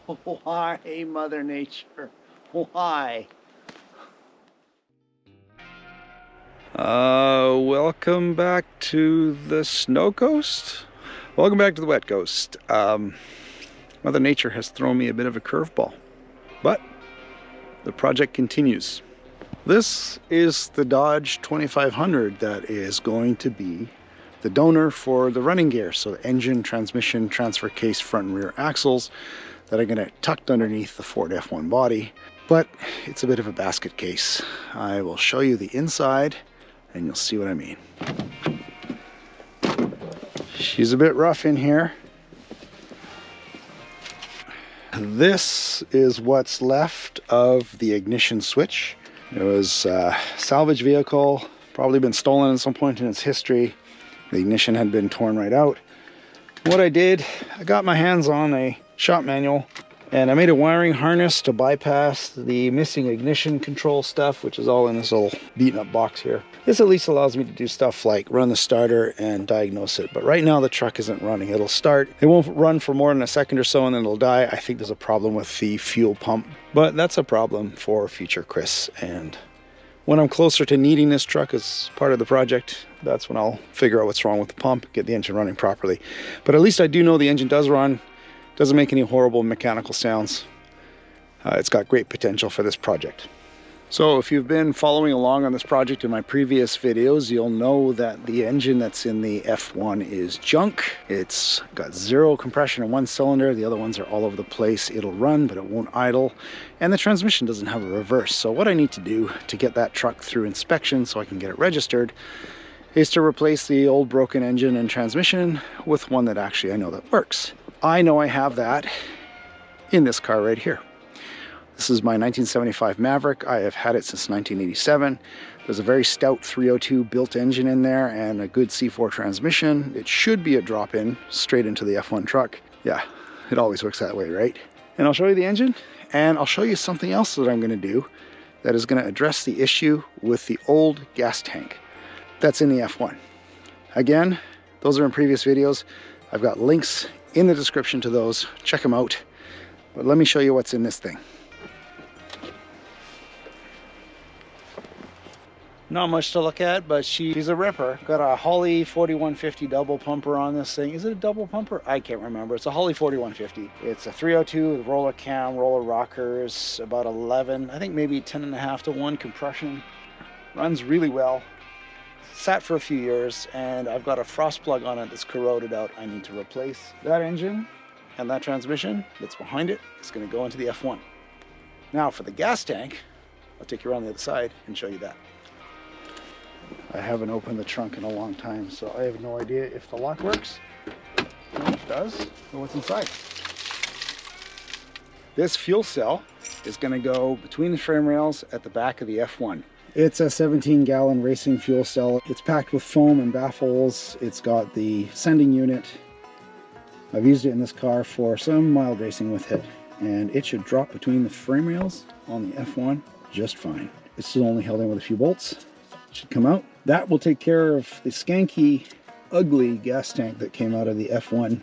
Why, Mother Nature? Why? Welcome back to the snow coast. Welcome back to the wet coast. Mother Nature has thrown me a bit of a curveball, but the project continues. This is the Dodge 2500 that is going to be the donor for the running gear. So the engine, transmission, transfer case, front and rear axles that are going to tucked underneath the Ford F1 body. But it's a bit of a basket case. I will show you the inside and you'll see what I mean. She's a bit rough in here. This is what's left of the ignition switch. It was a salvage vehicle, probably been stolen at some point in its history. The ignition had been torn right out. What I did, I got my hands on a shop manual and I made a wiring harness to bypass the missing ignition control stuff, which is all in this little beaten up box here. This at least allows me to do stuff like run the starter and diagnose it. But right now the truck isn't running. It'll start, it won't run for more than a second or so and then it'll die. I think there's a problem with the fuel pump, but that's a problem for future Chris. And when I'm closer to needing this truck as part of the project, that's when I'll figure out what's wrong with the pump, get the engine running properly. But at least I do know the engine does run, doesn't make any horrible mechanical sounds. It's got great potential for this project. So if you've been following along on this project in my previous videos, you'll know that the engine that's in the F1 is junk. It's got zero compression in one cylinder. The other ones are all over the place. It'll run, but it won't idle. And the transmission doesn't have a reverse. So what I need to do to get that truck through inspection so I can get it registered is to replace the old broken engine and transmission with one that actually I know that works. I know I have that in this car right here. This is my 1975 Maverick. I have had it since 1987. There's a very stout 302 built engine in there and a good C4 transmission. It should be a drop-in straight into the F1 truck. Yeah, it always works that way, right? And I'll show you the engine and I'll show you something else that I'm going to do that is going to address the issue with the old gas tank that's in the F1. Again, those are in previous videos. I've got links in the description to those. Check them out. But let me show you what's in this thing. Not much to look at, but she's a ripper. Got a Holley 4150 double pumper on this thing. Is it a double pumper? I can't remember. It's a Holley 4150. It's a 302 with roller cam, roller rockers, about 11, I think maybe 10.5 to 1 compression. Runs really well. Sat for a few years and I've got a frost plug on it that's corroded out. I need to replace that engine and that transmission that's behind it. It's going to go into the F1. Now for the gas tank, I'll take you around the other side and show you that. I haven't opened the trunk in a long time, so I have no idea if the lock works. No, it does. Or what's inside. This fuel cell is going to go between the frame rails at the back of the F1. It's a 17-gallon racing fuel cell. It's packed with foam and baffles. It's got the sending unit. I've used it in this car for some mild racing with it, and it should drop between the frame rails on the F1 just fine. It's still only held in with a few bolts. Should come out. That will take care of the skanky, ugly gas tank that came out of the F1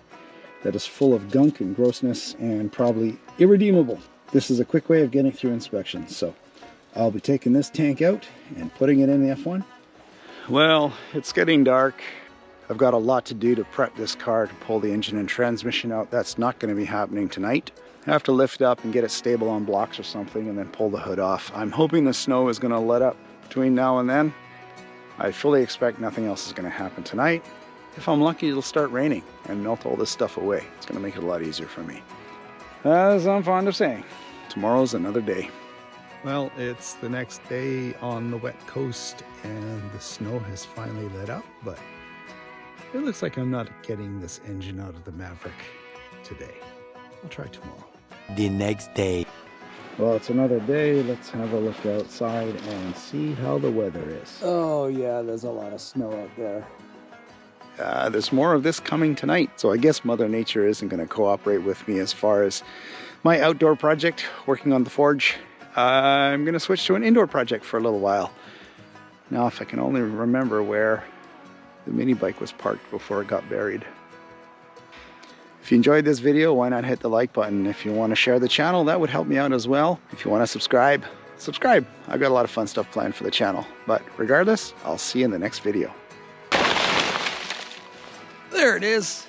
that is full of gunk and grossness and probably irredeemable. This is a quick way of getting through inspection. So I'll be taking this tank out and putting it in the F1. Well, it's getting dark. I've got a lot to do to prep this car to pull the engine and transmission out. That's not going to be happening tonight. I have to lift it up and get it stable on blocks or something and then pull the hood off. I'm hoping the snow is going to let up between now and then. I fully expect nothing else is going to happen tonight. If I'm lucky, it'll start raining and melt all this stuff away. It's going to make it a lot easier for me. As I'm fond of saying, tomorrow's another day. Well, it's the next day on the wet coast and the snow has finally let up, but it looks like I'm not getting this engine out of the Maverick today. I'll try tomorrow. The next day. Well, it's another day. Let's have a look outside and see how the weather is. Oh yeah, there's a lot of snow out there. There's more of this coming tonight, so I guess Mother Nature isn't going to cooperate with me as far as my outdoor project, working on the forge. I'm going to switch to an indoor project for a little while. Now, if I can only remember where the mini bike was parked before it got buried. If you enjoyed this video, why not hit the like button? If you want to share the channel, that would help me out as well. If you want to subscribe, subscribe. I've got a lot of fun stuff planned for the channel. But regardless, I'll see you in the next video. There it is.